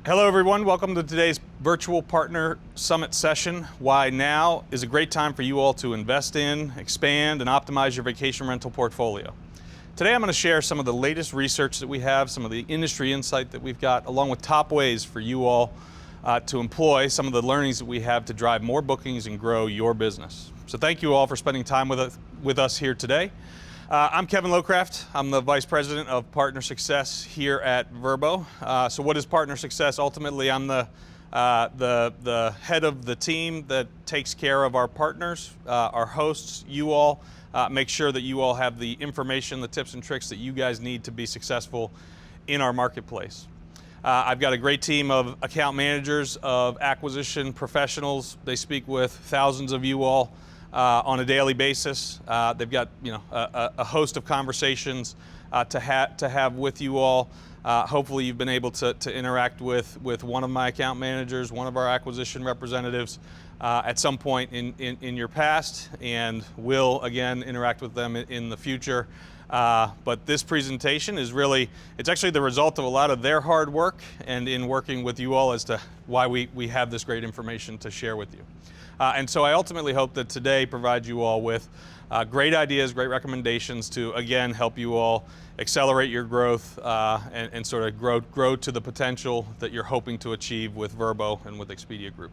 Hello everyone, welcome to today's virtual partner summit session. Why now is a great time for you all to invest in, expand, and optimize your vacation rental portfolio. Today I'm going to share some of the latest research that we have, some of the industry insight that we've got, along with top ways for you all to employ some of the learnings that we have to drive more bookings and grow your business. So thank you all for spending time with us here today. I'm Kevin Lowcraft. I'm the Vice President of Partner Success here at Vrbo. So what is Partner Success? Ultimately, I'm the head of the team that takes care of our partners, our hosts, you all, make sure that you all have the information, the tips and tricks that you guys need to be successful in our marketplace. I've got a great team of account managers, of acquisition professionals. They speak with thousands of you all on a daily basis. They've got a host of conversations to have with you all. Hopefully you've been able to interact with one of my account managers, one of our acquisition representatives at some point in your past, and will again interact with them in the future. But this presentation is it's actually the result of a lot of their hard work and in working with you all as to why we have this great information to share with you. And so I ultimately hope that today provides you all with great ideas, great recommendations to, again, help you all accelerate your growth and sort of grow to the potential that you're hoping to achieve with Vrbo and with Expedia Group.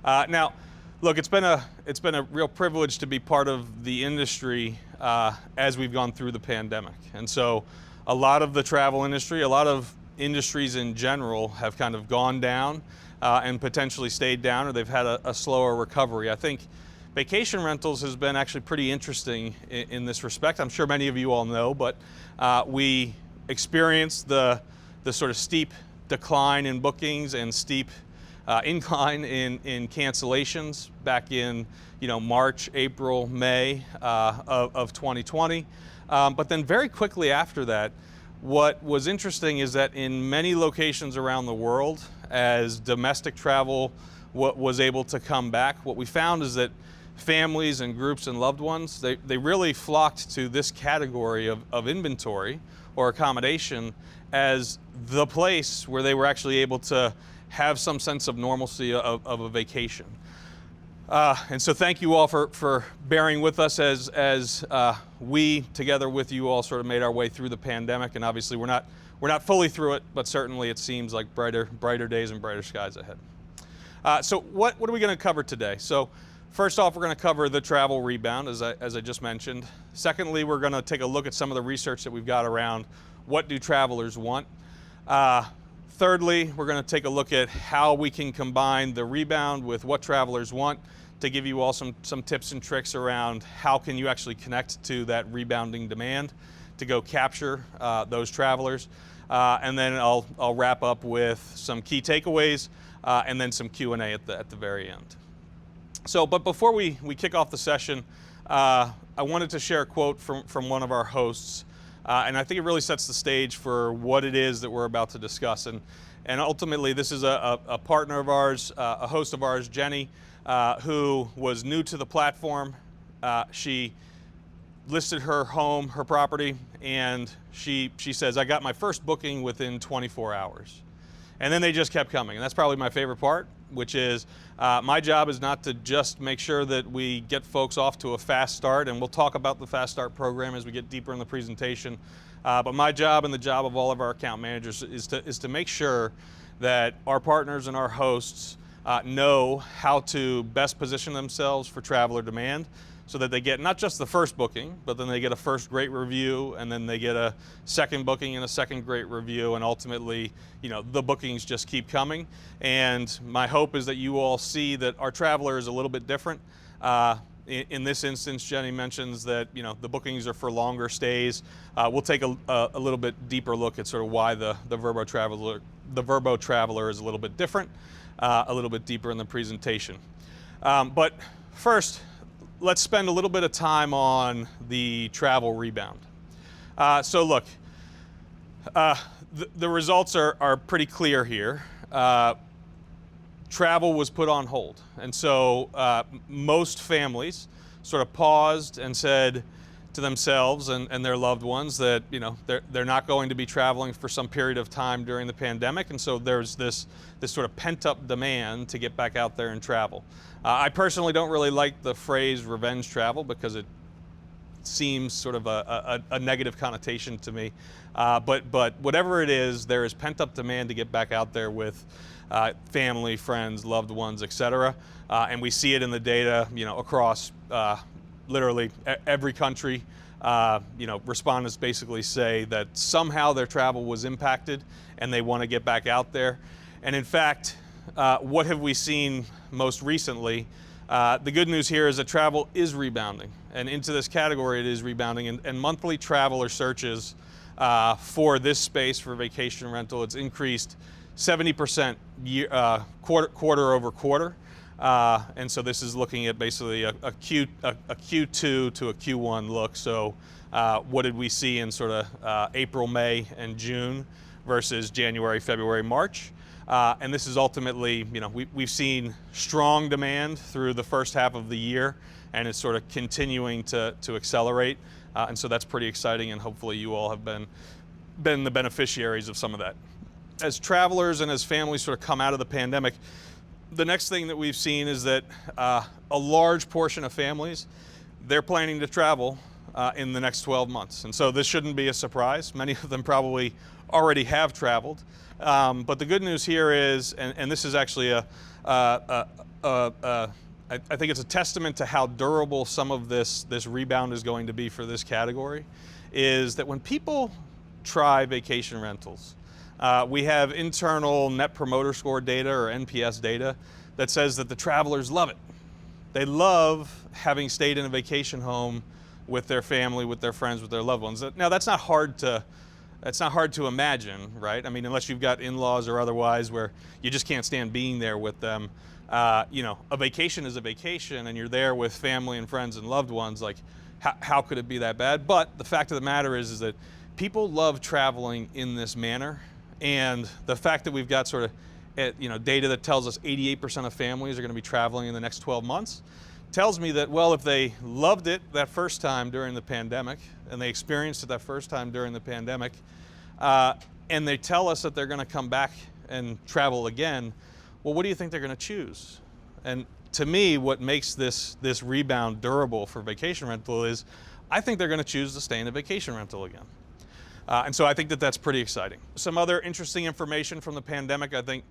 Now, look, it's been a real privilege to be part of the industry as we've gone through the pandemic. And so a lot of the travel industry, a lot of industries in general have kind of gone down and potentially stayed down, or they've had a slower recovery. I think vacation rentals has been actually pretty interesting in this respect. I'm sure many of you all know, but we experienced the sort of steep decline in bookings and steep incline in cancellations back in March, April, May of 2020. But then very quickly after that, what was interesting is that in many locations around the world, as domestic travel was able to come back, what we found is that families and groups and loved ones, they really flocked to this category of inventory or accommodation as the place where they were actually able to have some sense of normalcy of a vacation. And so thank you all for bearing with us as we, together with you all, sort of made our way through the pandemic. And obviously we're not fully through it, but certainly it seems like brighter days and brighter skies ahead. So what are we going to cover today? So first off, we're going to cover the travel rebound, as I just mentioned. Secondly, we're going to take a look at some of the research that we've got around what do travelers want. Thirdly, we're going to take a look at how we can combine the rebound with what travelers want to give you all some tips and tricks around how can you actually connect to that rebounding demand to go capture those travelers. And then I'll wrap up with some key takeaways and then some Q&A at the very end. So, but before we kick off the session, I wanted to share a quote from one of our hosts. And I think it really sets the stage for what it is that we're about to discuss. And ultimately, this is a partner of ours, a host of ours, Jenny, who was new to the platform. She listed her home, her property, and she says, I got my first booking within 24 hours. And then they just kept coming. And that's probably my favorite part, which is my job is not to just make sure that we get folks off to a fast start, and we'll talk about the fast start program as we get deeper in the presentation. But my job and the job of all of our account managers is to make sure that our partners and our hosts know how to best position themselves for traveler demand, so that they get not just the first booking, but then they get a first great review, and then they get a second booking and a second great review, and ultimately, the bookings just keep coming. And my hope is that you all see that our traveler is a little bit different. In this instance, Jenny mentions that the bookings are for longer stays. We'll take a little bit deeper look at sort of why the Vrbo traveler is a little bit different, a little bit deeper in the presentation. But first, let's spend a little bit of time on the travel rebound. So look, the results are pretty clear here. Travel was put on hold. And so most families sort of paused and said, to themselves and their loved ones that, you know, they're not going to be traveling for some period of time during the pandemic, and so there's this sort of pent-up demand to get back out there and travel. I personally don't really like the phrase revenge travel because it seems sort of a negative connotation to me, but whatever it is, there is pent-up demand to get back out there with family, friends, loved ones, etc. And we see it in the data, you know, across literally every country. You know, respondents basically say that somehow their travel was impacted and they want to get back out there. And in fact, what have we seen most recently? The good news here is that travel is rebounding, and into this category it is rebounding, and monthly traveler searches for this space for vacation rental, it's increased 70% quarter over quarter. And so this is looking at basically a Q2 to a Q1 look. So what did we see in sort of April, May, and June versus January, February, March? And this is ultimately, you know, we've seen strong demand through the first half of the year, and it's sort of continuing to accelerate. And so that's pretty exciting, and hopefully you all have been the beneficiaries of some of that. As travelers and as families sort of come out of the pandemic, the next thing that we've seen is that a large portion of families, they're planning to travel in the next 12 months. And so this shouldn't be a surprise. Many of them probably already have traveled. But the good news here is, and this is actually I think it's a testament to how durable some of this rebound is going to be for this category, is that when people try vacation rentals, we have internal Net Promoter Score data, or NPS data, that says that the travelers love it. They love having stayed in a vacation home with their family, with their friends, with their loved ones. Now that's not hard to imagine, right? I mean, unless you've got in-laws or otherwise where you just can't stand being there with them. You know, a vacation is a vacation, and you're there with family and friends and loved ones. Like, how could it be that bad? But the fact of the matter is that people love traveling in this manner. And the fact that we've got sort of, you know, data that tells us 88% of families are going to be traveling in the next 12 months tells me that, well, if they loved it that first time during the pandemic, and they experienced it that first time during the pandemic, and they tell us that they're going to come back and travel again, well, what do you think they're going to choose? And to me, what makes this rebound durable for vacation rental is I think they're going to choose to stay in a vacation rental again. And so I think that that's pretty exciting. Some other interesting information from the pandemic, I think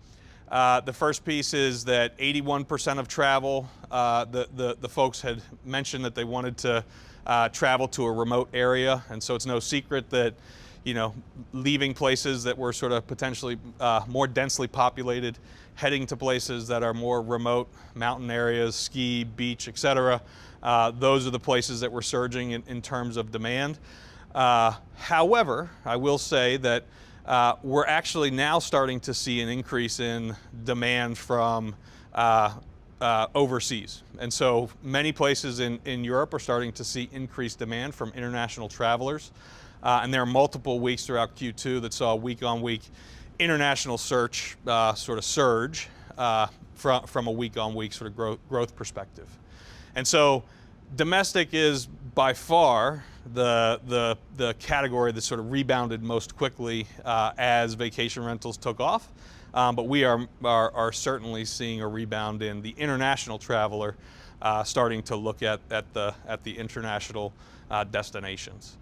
the first piece is that 81% of travel, the folks had mentioned that they wanted to travel to a remote area. And so it's no secret that, you know, leaving places that were sort of potentially more densely populated, heading to places that are more remote, mountain areas, ski, beach, etc. Those are the places that were surging in terms of demand. However, I will say that we're actually now starting to see an increase in demand from overseas. And so many places in Europe are starting to see increased demand from international travelers. And there are multiple weeks throughout Q2 that saw week-on-week international search sort of surge from a week-on-week sort of growth perspective. And so domestic is by far the category that sort of rebounded most quickly as vacation rentals took off. But we are certainly seeing a rebound in the international traveler starting to look at the international destinations.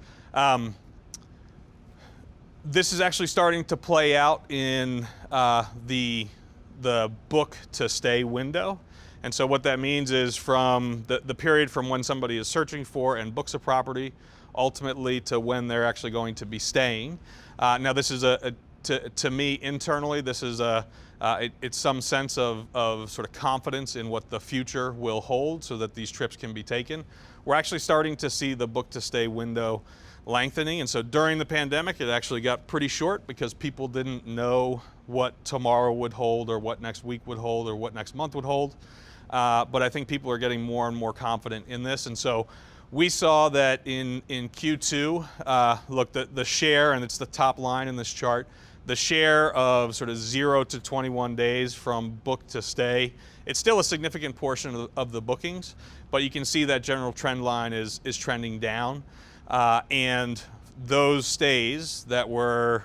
This is actually starting to play out in the book to stay window. And so what that means is from the period from when somebody is searching for and books a property, ultimately to when they're actually going to be staying. Now this is to me internally, this is it's some sense of sort of confidence in what the future will hold so that these trips can be taken. We're actually starting to see the book to stay window lengthening. And so during the pandemic, it actually got pretty short because people didn't know what tomorrow would hold or what next week would hold or what next month would hold. But I think people are getting more and more confident in this. And so we saw that in Q2, look, the share, and it's the top line in this chart, the share of sort of 0 to 21 days from book to stay, it's still a significant portion of the bookings, but you can see that general trend line is trending down. And those stays that were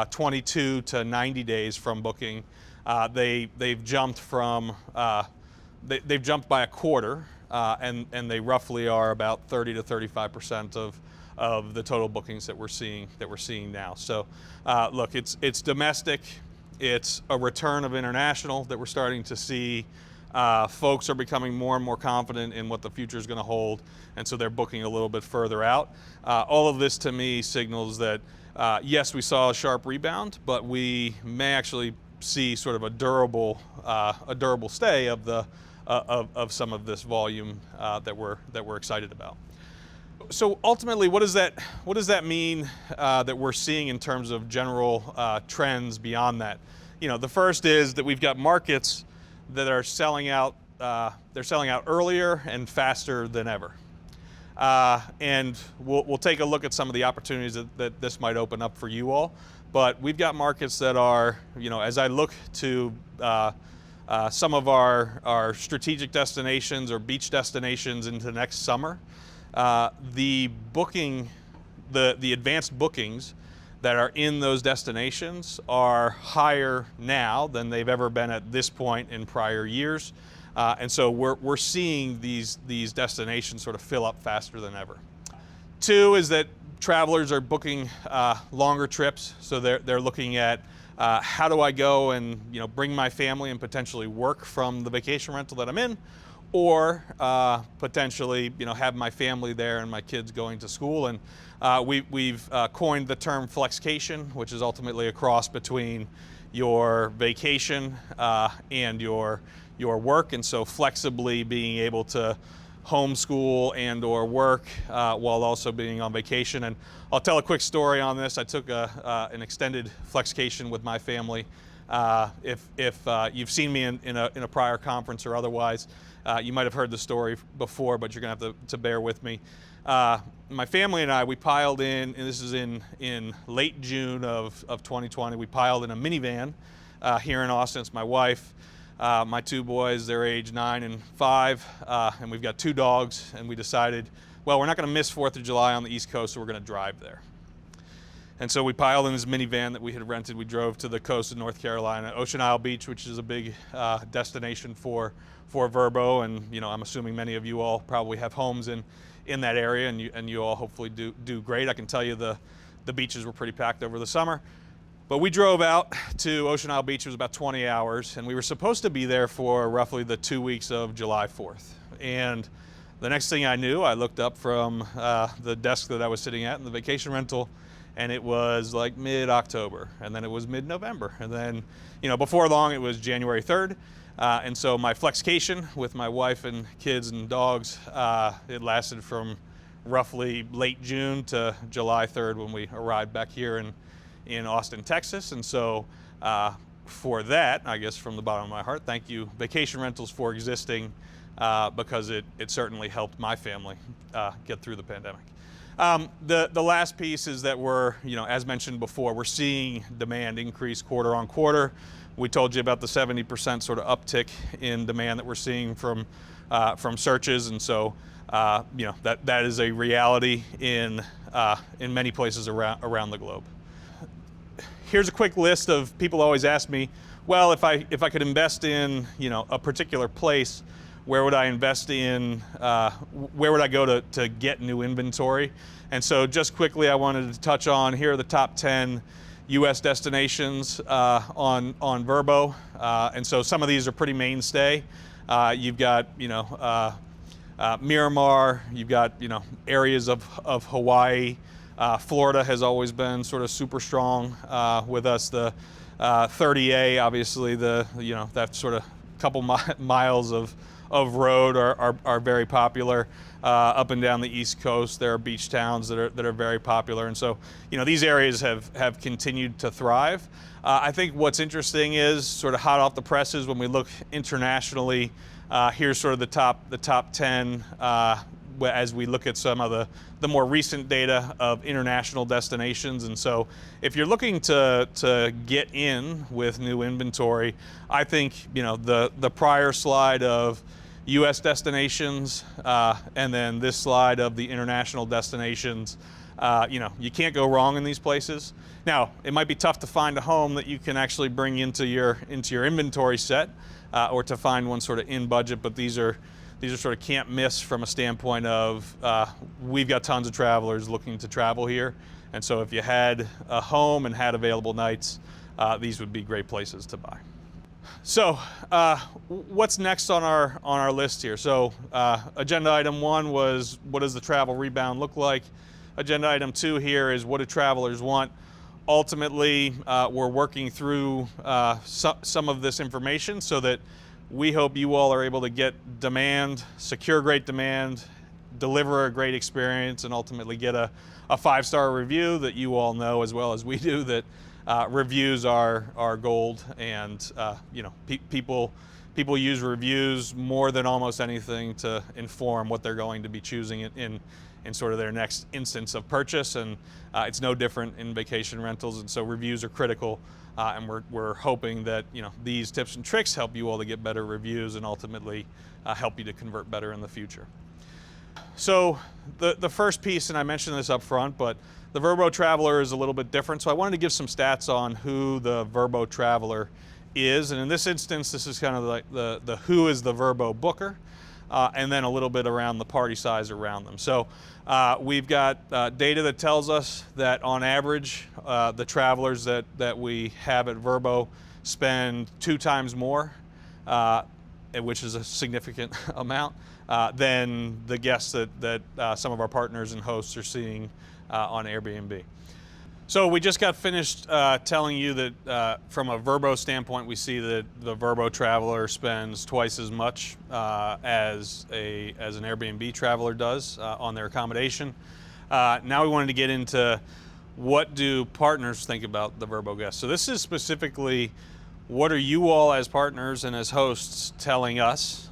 22 to 90 days from booking, they've jumped from they've jumped by a quarter, and they roughly are about 30 to 35% of the total bookings that we're seeing now. So look, it's domestic, it's a return of international that we're starting to see. Folks are becoming more and more confident in what the future is going to hold, and so they're booking a little bit further out. All of this to me signals that yes, we saw a sharp rebound, but we may actually see sort of a durable stay of the of some of this volume that we're excited about. So ultimately, what does that mean that we're seeing in terms of general trends beyond that? You know, the first is that we've got markets that are selling out. They're selling out earlier and faster than ever. And we'll take a look at some of the opportunities that this might open up for you all. But we've got markets that are, you know, as I look to some of our strategic destinations or beach destinations into next summer, the advanced bookings that are in those destinations are higher now than they've ever been at this point in prior years. And so we're seeing these destinations sort of fill up faster than ever. Two is that travelers are booking longer trips, so they're looking at how do I go and, you know, bring my family and potentially work from the vacation rental that I'm in, or potentially, you know, have my family there and my kids going to school. And we've coined the term flexcation, which is ultimately a cross between your vacation and your work, and so flexibly being able to homeschool and or work while also being on vacation. And I'll tell a quick story on this. I took an extended flexcation with my family. If you've seen me in a prior conference or otherwise, you might have heard the story before, but you're gonna have to bear with me. My family and I, we piled in, and this is in late June of 2020, we piled in a minivan here in Austin. It's my wife, my two boys, they're age 9 and 5, and we've got 2 dogs, and we decided, well, we're not gonna miss 4th of July on the East Coast, so we're gonna drive there. And so we piled in this minivan that we had rented. We drove to the coast of North Carolina, Ocean Isle Beach, which is a big destination for Verbo, and, you know, I'm assuming many of you all probably have homes in that area, and you all hopefully do great. I can tell you the beaches were pretty packed over the summer. But we drove out to Ocean Isle Beach. It was about 20 hours, and we were supposed to be there for roughly the 2 weeks of July 4th. And the next thing I knew, I looked up from the desk that I was sitting at in the vacation rental, and it was like mid-October, and then it was mid-November, and then, you know, before long it was January 3rd. And so my flexcation with my wife and kids and dogs, it lasted from roughly late June to July 3rd when we arrived back here in Austin, Texas. And so for that, I guess from the bottom of my heart, thank you, Vacation Rentals, for existing, because it certainly helped my family get through the pandemic. The last piece is that we're, you know, as mentioned before, we're seeing demand increase quarter on quarter. We told you about the 70% sort of uptick in demand that we're seeing from searches, and so you know, that is a reality in many places around the globe. Here's a quick list of people always ask me, well, if I could invest in, you know, a particular place, where would I invest in, where would I go to get new inventory? And so just quickly, I wanted to touch on, here are the top 10 US destinations on Verbo. And so some of these are pretty mainstay. You've got, you know, Miramar, you've got, you know, areas of Hawaii. Florida has always been sort of super strong with us. The 30A, obviously, you know, that sort of couple miles of road are very popular. Up and down the East Coast, there are beach towns that are very popular, and so, you know, these areas have continued to thrive. I think what's interesting is sort of hot off the presses when we look internationally. Here's sort of the top 10 as we look at some of the more recent data of international destinations. And so if you're looking to get in with new inventory, I think, you know, the prior slide of, U.S. destinations, and then this slide of the international destinations. You can't go wrong in these places. Now, it might be tough to find a home that you can actually bring into your inventory set, or to find one sort of in budget, but these are sort of can't miss from a standpoint of we've got tons of travelers looking to travel here, and so if you had a home and had available nights, these would be great places to buy. So what's next on our list here? So agenda item 1 was, what does the travel rebound look like? Agenda item 2 here is, what do travelers want? Ultimately, we're working through some of this information so that we hope you all are able to get demand, secure great demand, deliver a great experience, and ultimately get a 5-star review that you all know as well as we do that reviews are gold, and people use reviews more than almost anything to inform what they're going to be choosing in sort of their next instance of purchase, and it's no different in vacation rentals, and so reviews are critical, and we're hoping that these tips and tricks help you all to get better reviews and ultimately help you to convert better in the future. So the first piece, and I mentioned this up front, but the Vrbo Traveler is a little bit different. So I wanted to give some stats on who the Vrbo Traveler is. And in this instance, this is kind of like the who is the Vrbo Booker, and then a little bit around the party size around them. So we've got data that tells us that on average, the travelers that we have at Vrbo spend 2 times more, which is a significant amount, than the guests that some of our partners and hosts are seeing on Airbnb. So we just got finished telling you that from a Vrbo standpoint, we see that the Vrbo traveler spends twice as much as an Airbnb traveler does on their accommodation. Now we wanted to get into, what do partners think about the Vrbo guests? So this is specifically, what are you all as partners and as hosts telling us?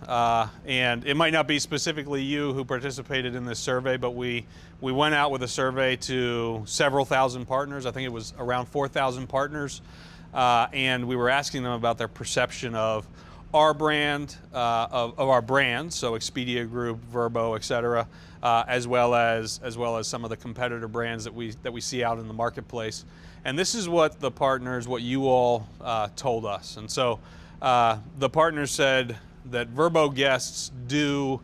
And it might not be specifically you who participated in this survey, but we went out with a survey to several thousand partners. I think it was around 4,000 partners. And we were asking them about their perception of our brand, of our brands, so Expedia Group, Vrbo, et cetera, as well as some of the competitor brands that we see out in the marketplace. And this is what the partners, what you all told us. And so the partners said that Vrbo guests do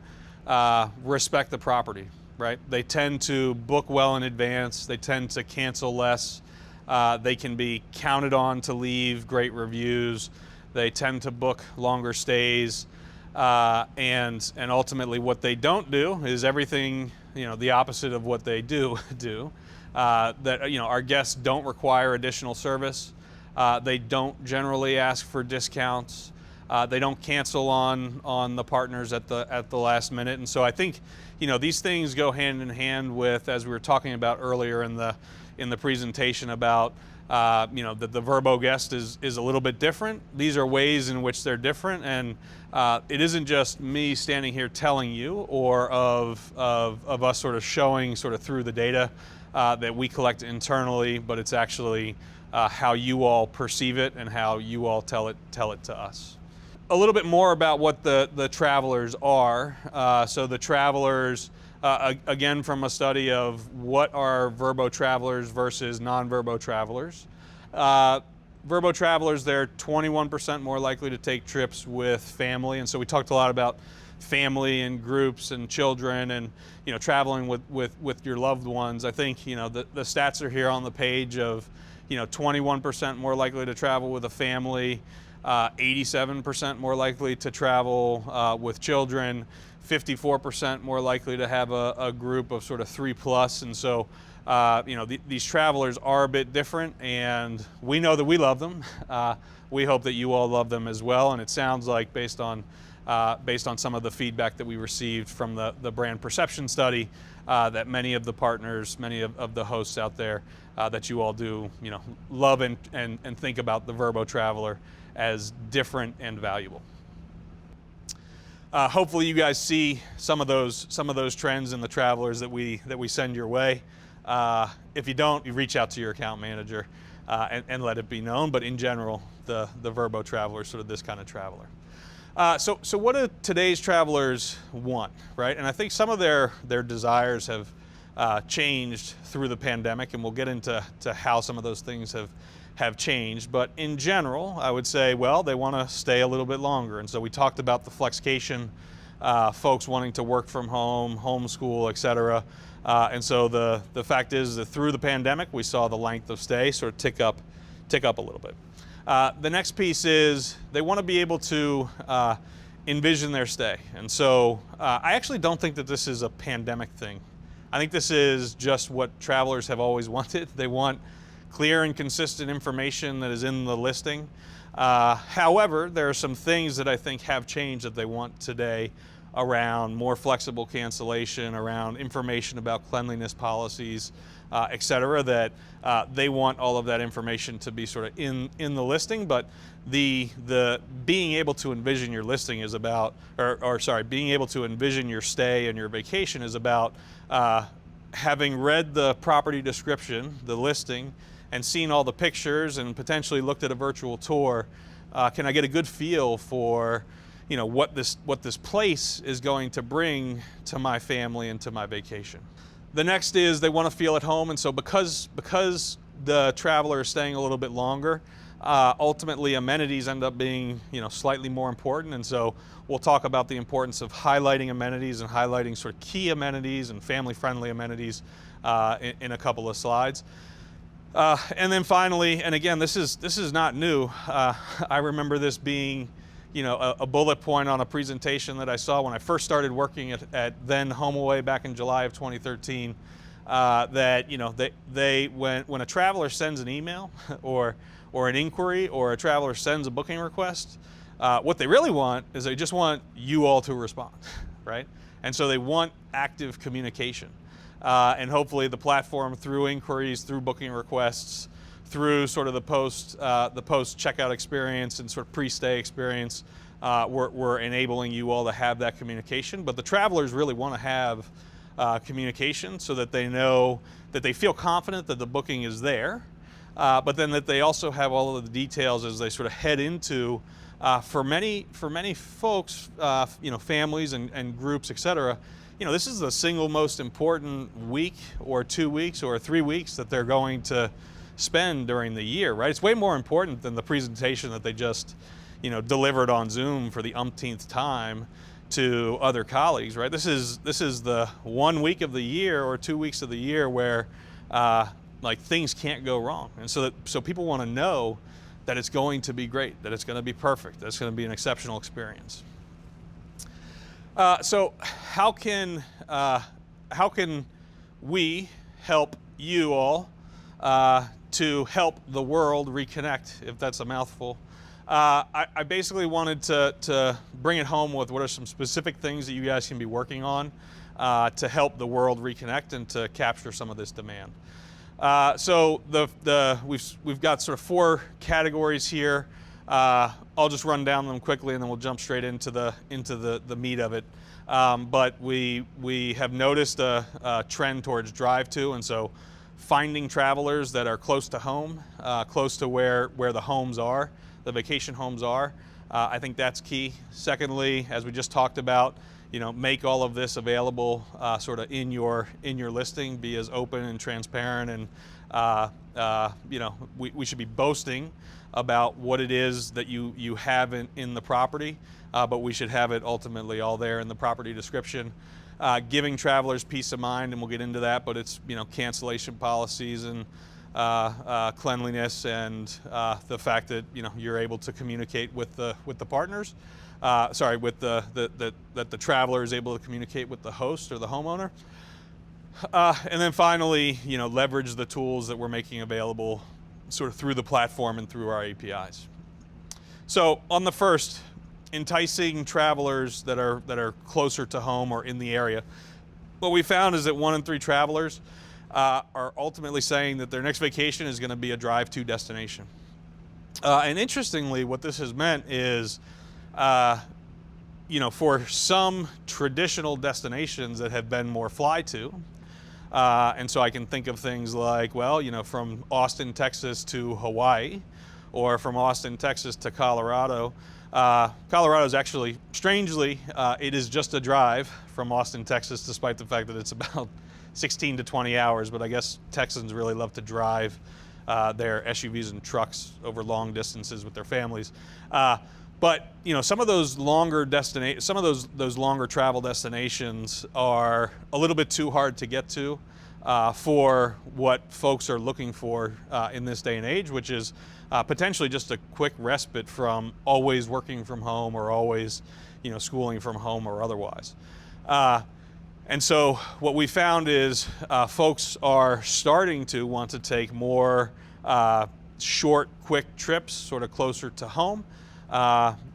respect the property, right? They tend to book well in advance. They tend to cancel less. They can be counted on to leave great reviews. They tend to book longer stays. And ultimately what they don't do is everything, the opposite of what they do. Our guests don't require additional service. They don't generally ask for discounts. They don't cancel on the partners at the last minute. And so I think these things go hand in hand with, as we were talking about earlier in the presentation about that the Vrbo guest is a little bit different. These are ways in which they're different, and it isn't just me standing here telling you, or of us sort of showing sort of through the data that we collect internally, but it's actually how you all perceive it and how you all tell it to us. A little bit more about what the travelers are. So the travelers, again, from a study of what are Vrbo travelers versus non-Vrbo travelers. Vrbo travelers, they're 21% more likely to take trips with family, and so we talked a lot about family and groups and children and traveling with your loved ones. I think the stats are here on the page of 21% more likely to travel with a family, 87% more likely to travel with children, 54% more likely to have a group of sort of 3+. And so these travelers are a bit different, and we know that we love them. We hope that you all love them as well, and it sounds like based on some of the feedback that we received from the brand perception study, that many of the partners, many of the hosts out there, that you all do, love and think about the Vrbo traveler as different and valuable. Hopefully you guys see some of those trends in the travelers that we send your way. If you don't, you reach out to your account manager and let it be known. But in general, the Vrbo traveler is sort of this kind of traveler. So what do today's travelers want, right? And I think some of their desires have changed through the pandemic, and we'll get into how some of those things have changed. But in general, I would say, well, they want to stay a little bit longer. And so we talked about the flexcation, folks wanting to work from home, homeschool, et cetera. And so the fact is that through the pandemic, we saw the length of stay sort of tick up a little bit. The next piece is they want to be able to envision their stay. And so I actually don't think that this is a pandemic thing. I think this is just what travelers have always wanted. They want clear and consistent information that is in the listing. However, there are some things that I think have changed that they want today around more flexible cancellation, around information about cleanliness policies, et cetera, that they want all of that information to be sort of in the listing. But the being able to envision your listing is about, being able to envision your stay and your vacation is about having read the property description, the listing, and seen all the pictures and potentially looked at a virtual tour. Can I get a good feel for what this place is going to bring to my family and to my vacation? The next is they want to feel at home, and so because the traveler is staying a little bit longer, ultimately amenities end up being slightly more important. And so we'll talk about the importance of highlighting amenities and highlighting sort of key amenities and family-friendly amenities in a couple of slides. And then finally, and again, this is not new. I remember this being a bullet point on a presentation that I saw when I first started working at then HomeAway back in July of 2013. That when a traveler sends an email or an inquiry, or a traveler sends a booking request, what they really want is they just want you all to respond, right? And so they want active communication. And hopefully the platform, through inquiries, through booking requests, through sort of the post checkout experience and sort of pre-stay experience, we're enabling you all to have that communication. But the travelers really want to have communication so that they know that they feel confident that the booking is there, but then that they also have all of the details as they sort of head into, for many folks, families and groups, et cetera. This is the single most important week or 2 weeks or 3 weeks that they're going to spend during the year, right? It's way more important than the presentation that they just, delivered on Zoom for the umpteenth time to other colleagues, right? This is the 1 week of the year or 2 weeks of the year where things can't go wrong. And so people want to know that it's going to be great, that it's going to be perfect, that it's going to be an exceptional experience. So how can we help you all to help the world reconnect, if that's a mouthful? I basically wanted to bring it home with what are some specific things that you guys can be working on to help the world reconnect and to capture some of this demand. So we've got sort of 4 categories here. I'll just run down them quickly and then we'll jump straight into the meat of it. But we have noticed a trend towards drive to, and so finding travelers that are close to home, close to where the homes are, the vacation homes are. I think that's key. Secondly, as we just talked about, make all of this available sort of in your listing, be as open and transparent, and we should be boasting about what it is that you have in the property, but we should have it ultimately all there in the property description. Giving travelers peace of mind, and we'll get into that, but it's cancellation policies and cleanliness, and the fact that you're able to communicate with the partners. That the traveler is able to communicate with the host or the homeowner. And then finally, leverage the tools that we're making available sort of through the platform and through our APIs. So on the first, enticing travelers that are closer to home or in the area, what we found is that 1 in 3 travelers are ultimately saying that their next vacation is going to be a drive-to destination. And interestingly, what this has meant is, for some traditional destinations that have been more fly-to, and so I can think of things like, from Austin, Texas to Hawaii, or from Austin, Texas to Colorado. Colorado is actually, strangely, it is just a drive from Austin, Texas, despite the fact that it's about 16 to 20 hours, but I guess Texans really love to drive their SUVs and trucks over long distances with their families. But you know, some of those longer longer travel destinations are a little bit too hard to get to for what folks are looking for in this day and age, which is potentially just a quick respite from always working from home or always, you know, schooling from home or otherwise. And so what we found is folks are starting to want to take more short, quick trips, sort of closer to home.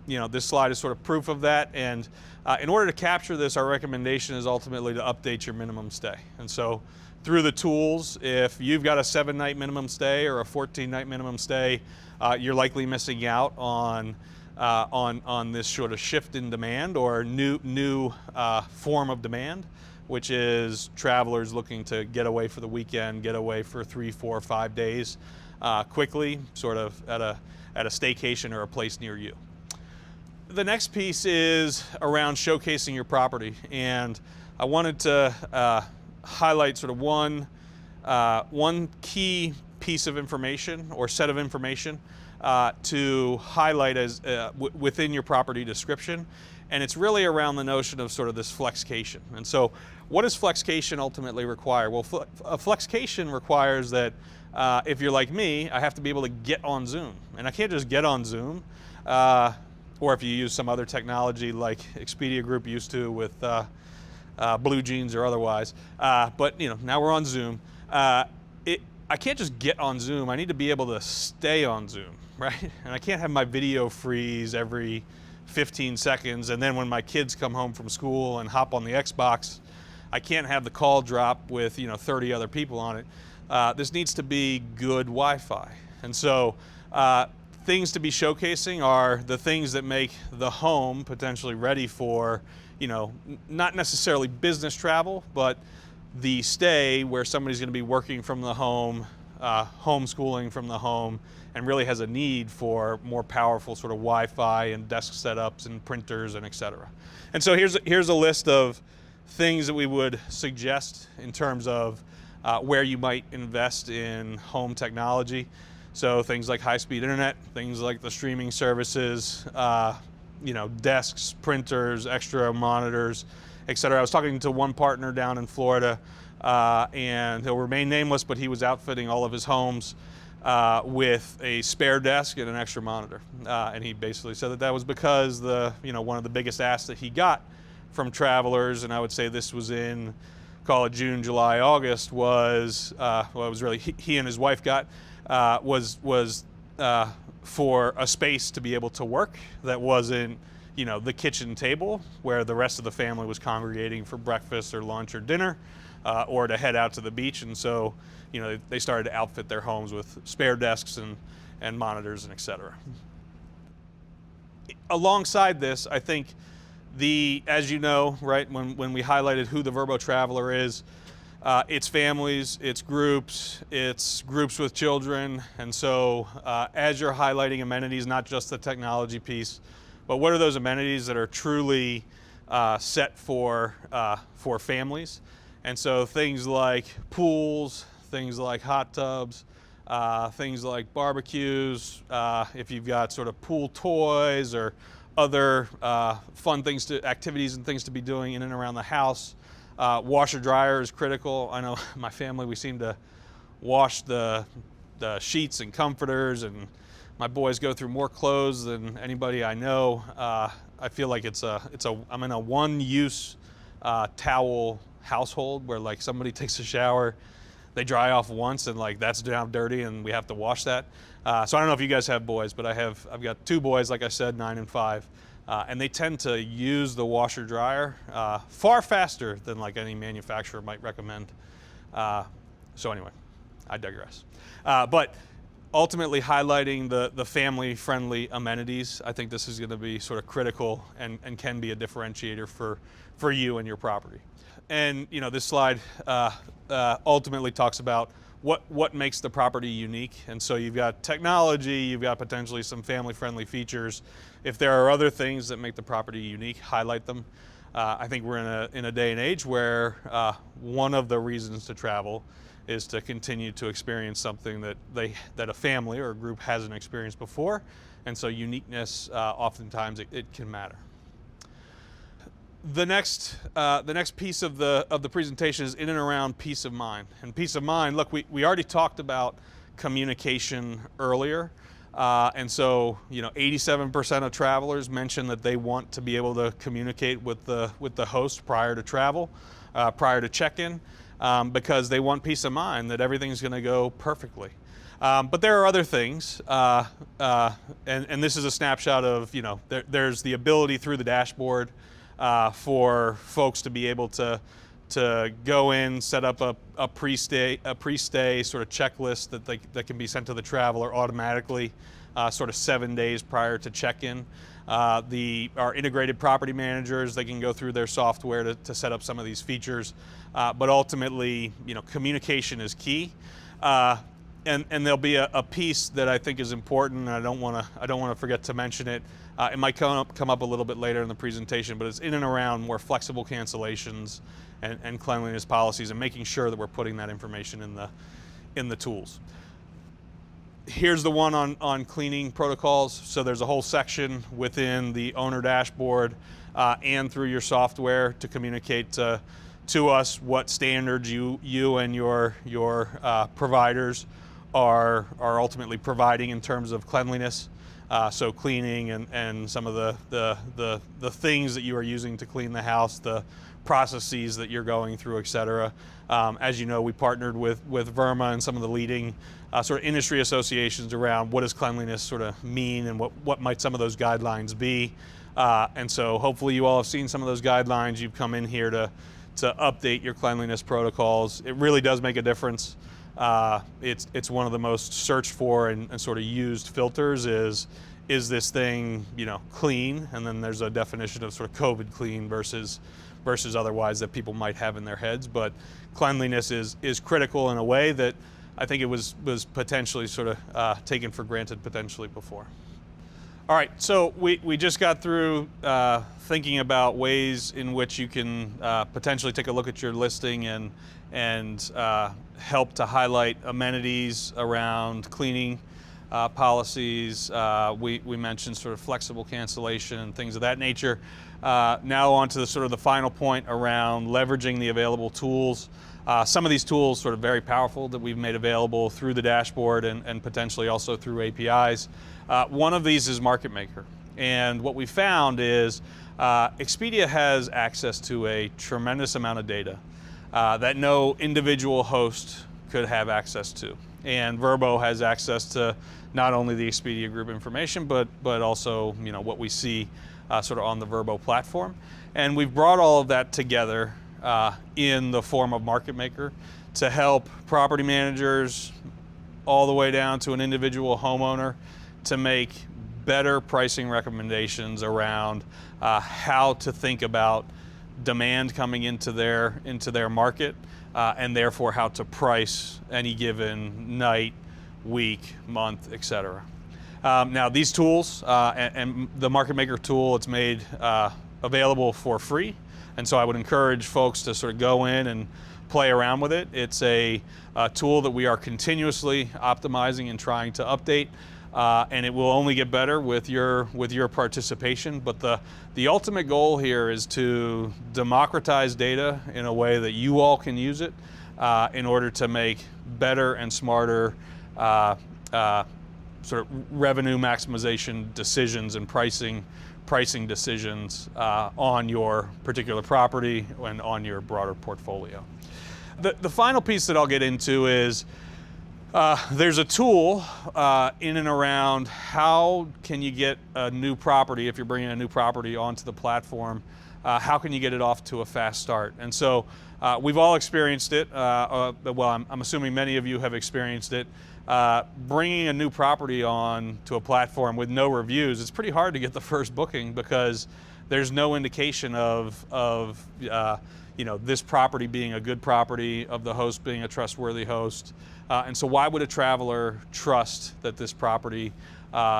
You know, this slide is sort of proof of that. And in order to capture this, our recommendation is ultimately to update your minimum stay. And so through the tools, if you've got a 7-night minimum stay or a 14-night minimum stay, you're likely missing out on this sort of shift in demand or new form of demand, which is travelers looking to get away for the weekend, get away for 3, 4, 5 days quickly, sort of at a staycation or a place near you. The next piece is around showcasing your property, and I wanted to highlight sort of one key piece of information or set of information to highlight as within your property description, and it's really around the notion of sort of this flexcation. And so what does flexcation ultimately require? Well, a flexcation requires that if you're like me, I have to be able to get on Zoom, and I can't just get on Zoom, or if you use some other technology like Expedia Group used to with Blue Jeans or otherwise. But you know, now we're on Zoom. I can't just get on Zoom. I need to be able to stay on Zoom, right? And I can't have my video freeze every 15 seconds, and then when my kids come home from school and hop on the Xbox, I can't have the call drop with 30 other people on it. This needs to be good Wi-Fi. And so things to be showcasing are the things that make the home potentially ready for, not necessarily business travel, but the stay where somebody's going to be working from the home, homeschooling from the home, and really has a need for more powerful sort of Wi-Fi and desk setups and printers and et cetera. And so here's a list of things that we would suggest in terms of where you might invest in home technology. So things like high-speed internet, things like the streaming services, desks, printers, extra monitors, et cetera. I was talking to one partner down in Florida, and he'll remain nameless, but he was outfitting all of his homes with a spare desk and an extra monitor. And he basically said that was because one of the biggest asks that he got from travelers, and I would say this was in, call it June, July, August, was, it was really he and his wife got, was for a space to be able to work that wasn't, the kitchen table where the rest of the family was congregating for breakfast or lunch or dinner, or to head out to the beach. And so, they started to outfit their homes with spare desks and monitors and et cetera. Alongside this, I think as you know, right, when we highlighted who the Verbo Traveler is, it's families, it's groups with children. And so as you're highlighting amenities, not just the technology piece, but what are those amenities that are truly set for families? And so things like pools, things like hot tubs, things like barbecues, if you've got sort of pool toys or other fun activities and things to be doing in and around the house. Washer dryer is critical. I know my family, we seem to wash the sheets and comforters, and my boys go through more clothes than anybody I know. I feel like I'm in a one-use towel household where like somebody takes a shower, they dry off once, and like that's down dirty and we have to wash that. So I don't know if you guys have boys, but I've got 2 boys, like I said, 9 and 5. And they tend to use the washer dryer far faster than like any manufacturer might recommend. So anyway, I digress. But ultimately highlighting the family-friendly amenities. I think this is going to be sort of critical and can be a differentiator for you and your property. And this slide ultimately talks about what makes the property unique. And so you've got technology, you've got potentially some family-friendly features. If there are other things that make the property unique, highlight them. I think we're in a day and age where one of the reasons to travel is to continue to experience something that a family or a group hasn't experienced before, and so uniqueness oftentimes it can matter. The next piece of the presentation is in and around peace of mind. And peace of mind, look, we already talked about communication earlier, and so 87% of travelers mention that they want to be able to communicate with the host prior to travel, prior to check-in. Because they want peace of mind that everything's going to go perfectly. But there are other things, and this is a snapshot of, there's the ability through the dashboard for folks to be able to go in, set up a pre-stay sort of checklist that can be sent to the traveler automatically, sort of 7 days prior to check-in. Our integrated property managers, they can go through their software to set up some of these features, but ultimately, communication is key. And there'll be a piece that I think is important, and I don't want to forget to mention it. It might come up a little bit later in the presentation, but it's in and around more flexible cancellations and cleanliness policies, and making sure that we're putting that information in the tools. Here's the one on cleaning protocols. So there's a whole section within the owner dashboard and through your software to communicate to us what standards you and your providers are ultimately providing in terms of cleanliness. So cleaning and some of the things that you are using to clean the house, the processes that you're going through, et cetera. As you know, we partnered with VRMA and some of the leading sort of industry associations around what does cleanliness sort of mean and what might some of those guidelines be. And so hopefully you all have seen some of those guidelines. You've come in here to update your cleanliness protocols. It really does make a difference. It's one of the most searched for and sort of used filters is this thing, clean? And then there's a definition of sort of COVID clean versus otherwise that people might have in their heads. But cleanliness is critical in a way that I think it was potentially sort of taken for granted potentially before. All right, so we just got through thinking about ways in which you can potentially take a look at your listing and help to highlight amenities around cleaning policies. We mentioned sort of flexible cancellation and things of that nature. Now on to the final point around leveraging the available tools. Some of these tools sort of very powerful that we've made available through the dashboard and potentially also through APIs. One of these is Market Maker. And what we found is Expedia has access to a tremendous amount of data that no individual host could have access to. And Vrbo has access to not only the Expedia Group information, but also what we see sort of on the Vrbo platform. And we've brought all of that together in the form of Market Maker to help property managers all the way down to an individual homeowner to make better pricing recommendations around how to think about demand coming into their market and therefore how to price any given night, week, month, etc. Now these tools and the Market Maker tool, it's made available for free. And so I would encourage folks to sort of go in and play around with it. It's a tool that we are continuously optimizing and trying to update, and it will only get better with your participation. But the ultimate goal here is to democratize data in a way that you all can use it in order to make better and smarter sort of revenue maximization decisions and pricing decisions on your particular property and on your broader portfolio. The final piece that I'll get into is there's a tool in and around how can you get a new property, if you're bringing a new property onto the platform, how can you get it off to a fast start? And so we've all experienced it. Well, I'm assuming many of you have experienced it. bringing a new property on to a platform with no reviews, it's pretty hard to get the first booking because there's no indication of this property being a good property, of the host being a trustworthy host. And so why would a traveler trust that this property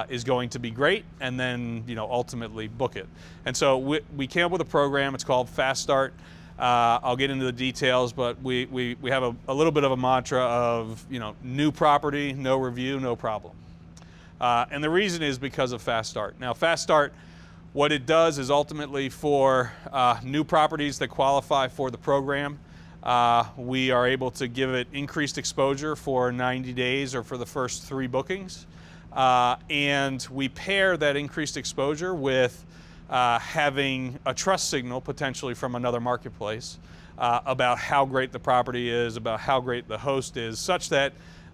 is going to be great and then ultimately book it? And so we came up with a program. It's called Fast Start. I'll get into the details, but we have a little bit of a mantra of new property, no review, no problem. And the reason is because of Fast Start. Now, Fast Start, what it does is ultimately for new properties that qualify for the program, we are able to give it increased exposure for 90 days or for the first 3 bookings. And we pair that increased exposure with having a trust signal potentially from another marketplace about how great the property is, about how great the host is, such that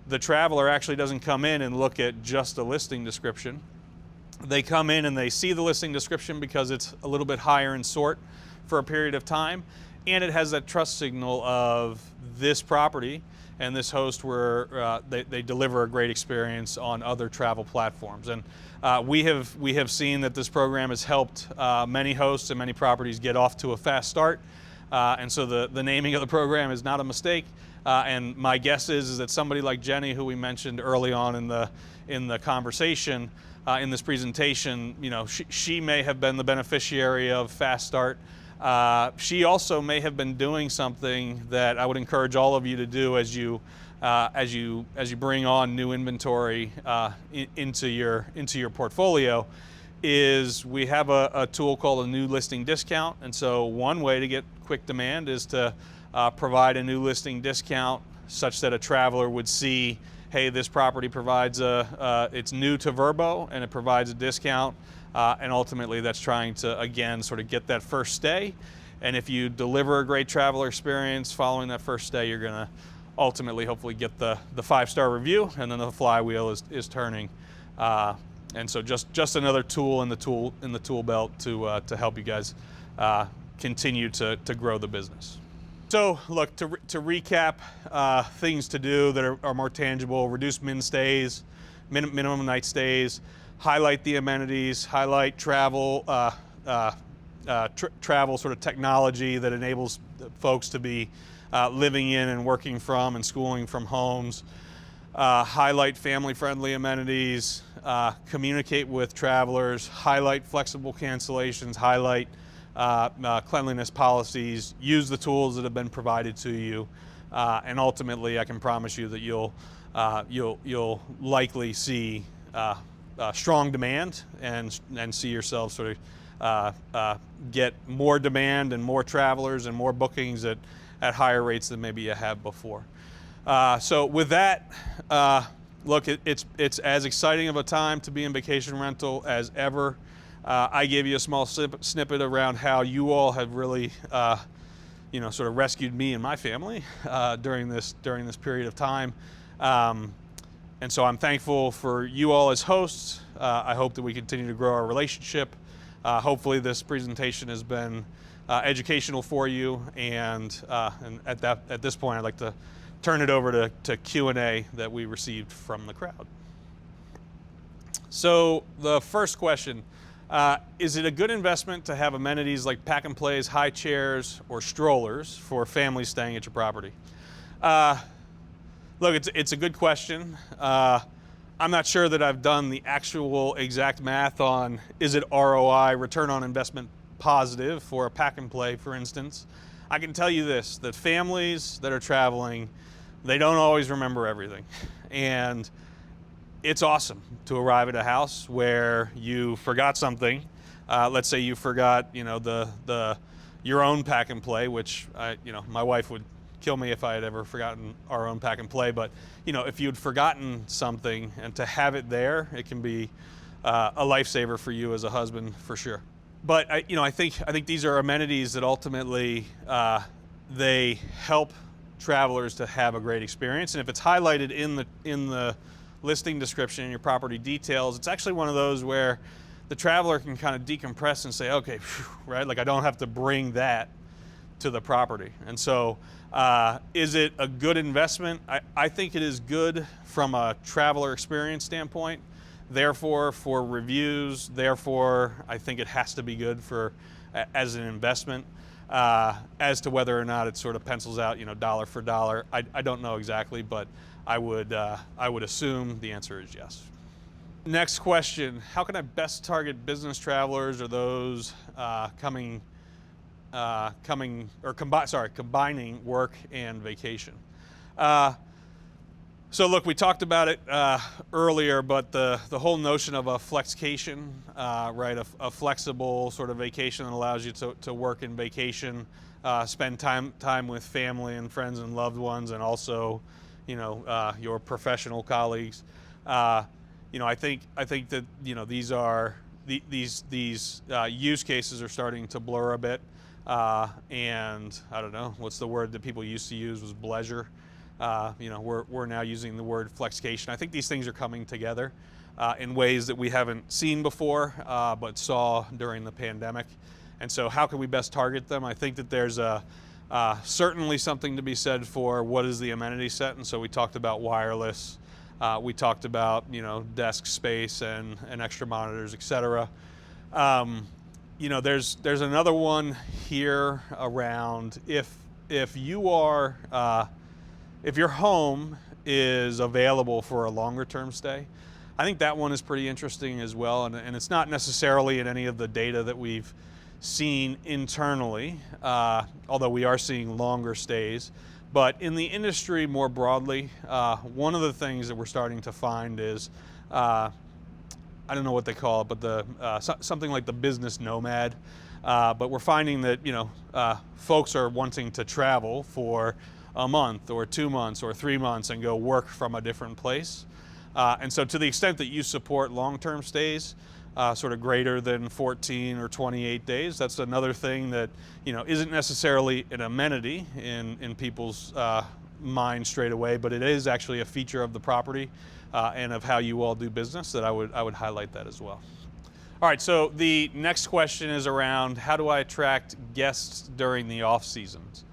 the traveler actually doesn't come in and look at just a listing description. They come in and they see the listing description because it's a little bit higher in sort for a period of time, and it has that trust signal of this property and this host where they deliver a great experience on other travel platforms. And we have seen that this program has helped many hosts and many properties get off to a fast start. And so the naming of the program is not a mistake. And my guess is that somebody like Jenny, who we mentioned early on in the conversation, in this presentation, she may have been the beneficiary of Fast Start. She also may have been doing something that I would encourage all of you to do as you bring on new inventory into your portfolio. Is we have a tool called a new listing discount, and so one way to get quick demand is to provide a new listing discount such that a traveler would see, hey, this property provides it's new to Vrbo and it provides a discount. And ultimately that's trying to, again, sort of get that first stay. And if you deliver a great traveler experience following that first stay, you're gonna ultimately hopefully get the 5-star review, and then the flywheel is turning. And so just another tool in the tool belt to help you guys continue to grow the business. So look, to recap things to do that are more tangible: reduce min stays, minimum night stays, highlight the amenities, highlight travel, travel sort of technology that enables folks to be living in and working from and schooling from homes, highlight family-friendly amenities, communicate with travelers, highlight flexible cancellations, highlight cleanliness policies, use the tools that have been provided to you, and ultimately I can promise you that you'll likely see strong demand and see yourself sort of get more demand and more travelers and more bookings at higher rates than maybe you have before. So with that, look, it's as exciting of a time to be in vacation rental as ever. I gave you a small snippet around how you all have really sort of rescued me and my family during this period of time. And so I'm thankful for you all as hosts. I hope that we continue to grow our relationship. Hopefully this presentation has been educational for you. And at this point, I'd like to turn it over to Q&A that we received from the crowd. So the first question, is it a good investment to have amenities like pack and plays, high chairs, or strollers for families staying at your property? Look, it's a good question. I'm not sure that I've done the actual exact math on, is it ROI, return on investment, positive for a pack and play, for instance. I can tell you this, that families that are traveling, they don't always remember everything. And it's awesome to arrive at a house where you forgot something. Let's say you forgot, your own pack and play, which my wife would kill me if I had ever forgotten our own pack and play. But if you'd forgotten something and to have it there, it can be a lifesaver for you as a husband, for sure. But I think these are amenities that ultimately they help travelers to have a great experience. And if it's highlighted in the listing description and your property details, it's actually one of those where the traveler can kind of decompress and say, okay, right, like I don't have to bring that to the property. And so is it a good investment? I think it is good from a traveler experience standpoint. Therefore, for reviews, therefore, I think it has to be good for as an investment. As to whether or not it sort of pencils out, dollar for dollar, I don't know exactly, but I would assume the answer is yes. Next question: how can I best target business travelers or those combining work and vacation? So look, we talked about it earlier, but the whole notion of a flexcation, right, a flexible sort of vacation that allows you to work in vacation, spend time with family and friends and loved ones, and also, your professional colleagues. I think that these use cases are starting to blur a bit, and I don't know what's the word that people used to use was bleisure. We're now using the word flexcation. I think these things are coming together in ways that we haven't seen before, but saw during the pandemic. And so how can we best target them? I think that there's certainly something to be said for what is the amenity set. And so we talked about wireless. We talked about, desk space and extra monitors, et cetera. There's another one here around if your home is available for a longer term stay. I think that one is pretty interesting as well, and it's not necessarily in any of the data that we've seen internally, although we are seeing longer stays. But in the industry more broadly, one of the things that we're starting to find is, I don't know what they call it, but something like the business nomad. But we're finding that folks are wanting to travel for a month or 2 months or 3 months and go work from a different place. And so to the extent that you support long-term stays, sort of greater than 14 or 28 days, that's another thing that isn't necessarily an amenity in people's mind straight away, but it is actually a feature of the property and of how you all do business that I would highlight that as well. All right, so the next question is around how do I attract guests during the off seasons?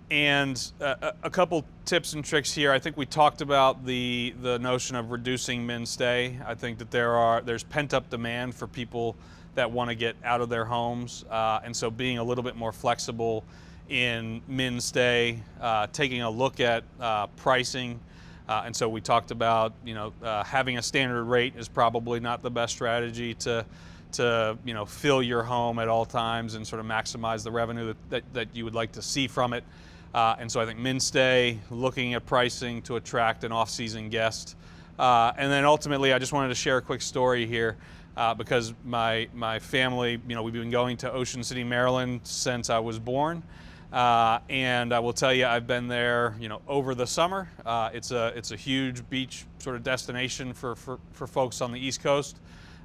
And a couple tips and tricks here. I think we talked about the notion of reducing min stay. I think that there's pent-up demand for people that want to get out of their homes, and so being a little bit more flexible in min stay, taking a look at pricing. And so we talked about having a standard rate is probably not the best strategy to fill your home at all times and sort of maximize the revenue that you would like to see from it. And so I think min stay, looking at pricing to attract an off-season guest. And then ultimately, I just wanted to share a quick story here because my family, we've been going to Ocean City, Maryland since I was born. And I will tell you, I've been there, over the summer. It's a huge beach sort of destination for folks on the East Coast.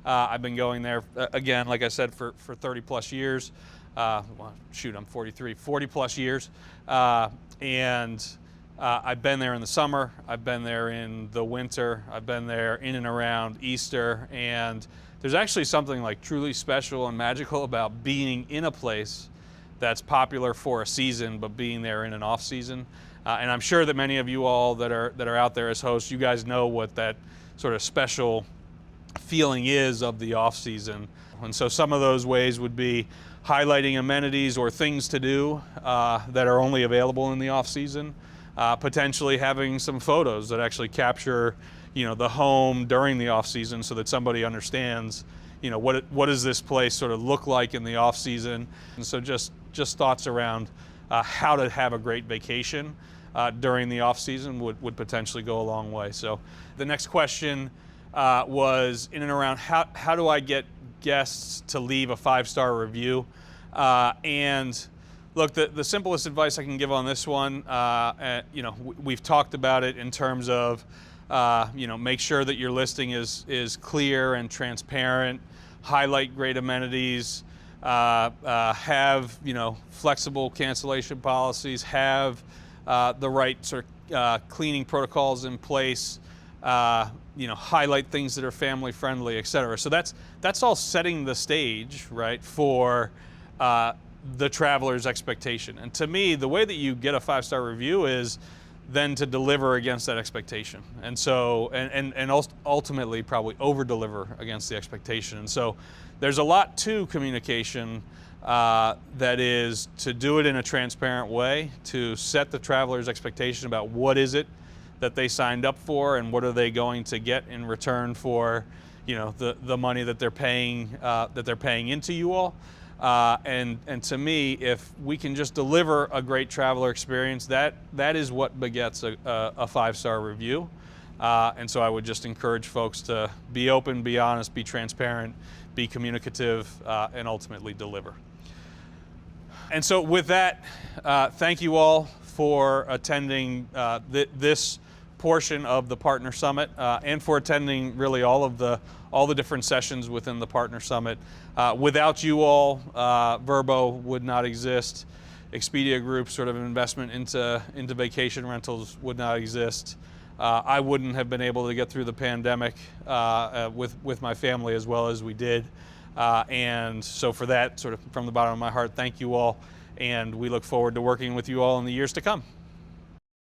I've been going there, again, like I said, for 30 plus years. Well, shoot, I'm 43, 40 plus years. And I've been there in the summer, I've been there in the winter, I've been there in and around Easter, and there's actually something like truly special and magical about being in a place that's popular for a season, but being there in an off season. And I'm sure that many of you all that are out there as hosts, you guys know what that sort of special feeling is of the off season. And so some of those ways would be highlighting amenities or things to do that are only available in the off season. Potentially having some photos that actually capture, the home during the off season, so that somebody understands, what does this place sort of look like in the off season. And so just thoughts around how to have a great vacation during the off season would potentially go a long way. So the next question was in and around how do I get guests to leave a 5-star review? And look, the simplest advice I can give on this one, we've talked about it in terms of, make sure that your listing is clear and transparent, highlight great amenities, have, flexible cancellation policies, have the right sort of cleaning protocols in place, highlight things that are family friendly, et cetera. So that's all setting the stage, right, for the traveler's expectation. And to me, the way that you get a 5-star review is then to deliver against that expectation. And so, and ultimately probably over deliver against the expectation. And so there's a lot to communication that is to do it in a transparent way, to set the traveler's expectation about what is it that they signed up for and what are they going to get in return for, the money that they're paying into you all. And to me, if we can just deliver a great traveler experience, that is what begets a 5-star review. And so I would just encourage folks to be open, be honest, be transparent, be communicative, and ultimately deliver. And so with that, thank you all for attending this portion of the Partner Summit, and for attending really all the different sessions within the Partner Summit. Without you all, Vrbo would not exist. Expedia Group's sort of investment into vacation rentals would not exist. I wouldn't have been able to get through the pandemic with my family as well as we did. And so for that, sort of from the bottom of my heart, thank you all, and we look forward to working with you all in the years to come.